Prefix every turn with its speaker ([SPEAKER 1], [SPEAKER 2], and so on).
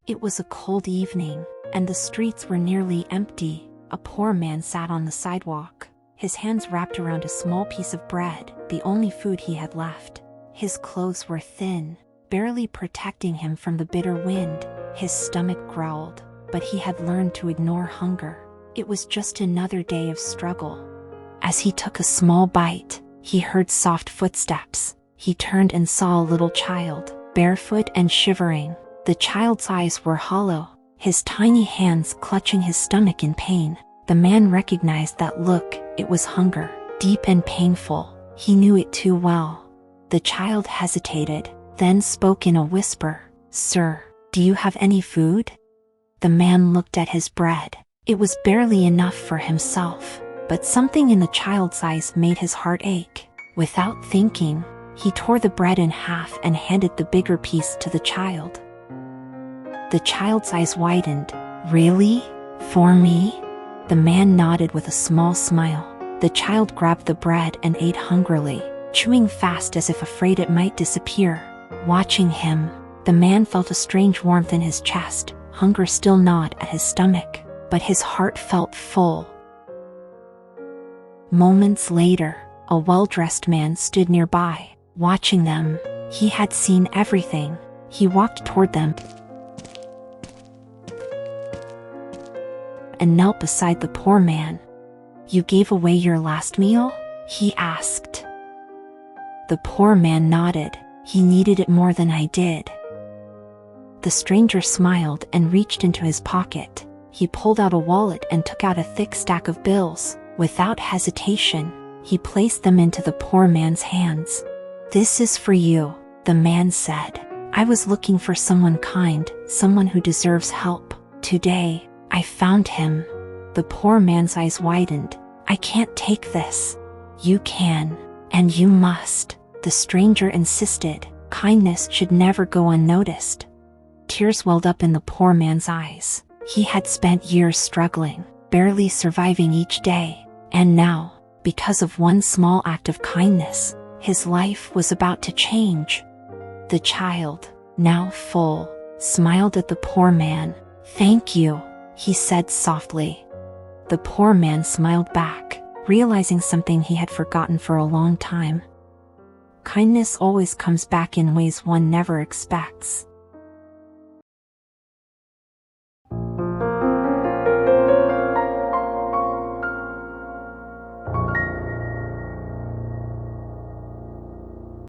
[SPEAKER 1] It was a cold evening, and the streets were nearly empty. A poor man sat on the sidewalk, his hands wrapped around a small piece of bread, the only food he had left. His clothes were thin, barely protecting him from the bitter wind. His stomach growled, but he had learned to ignore hunger. It was just another day of struggle. As he took a small bite, he heard soft footsteps. He turned and saw a little child, barefoot and shivering. The child's eyes were hollow, his tiny hands clutching his stomach in pain. The man recognized that look. It was hunger, deep and painful. He knew it too well. The child hesitated, then spoke in a whisper, "Sir, do you have any food?" The man looked at his bread. It was barely enough for himself, but something in the child's eyes made his heart ache. Without thinking, he tore the bread in half and handed the bigger piece to the child. The child's eyes widened. "Really? For me?" The man nodded with a small smile. The child grabbed the bread and ate hungrily, chewing fast as if afraid it might disappear. Watching him, the man felt a strange warmth in his chest. Hunger still gnawed at his stomach, but his heart felt full. Moments later, a well-dressed man stood nearby, watching them. He had seen everything. He walked toward them and knelt beside the poor man. "You gave away your last meal?" he asked. The poor man nodded. "He needed it more than I did." The stranger smiled and reached into his pocket. He pulled out a wallet and took out a thick stack of bills. Without hesitation, he placed them into the poor man's hands. "This is for you," the man said. "I was looking for someone kind, someone who deserves help. Today, I found him." The poor man's eyes widened. "I can't take this." "You can, and you must," the stranger insisted. Kindness should never go unnoticed. Tears welled up in the poor man's eyes. He had spent years struggling, barely surviving each day, and now, because of one small act of kindness, his life was about to change. The child, now full, smiled at the poor man. "Thank you," he said softly. The poor man smiled back, realizing something he had forgotten for a long time. Kindness always comes back in ways one never expects.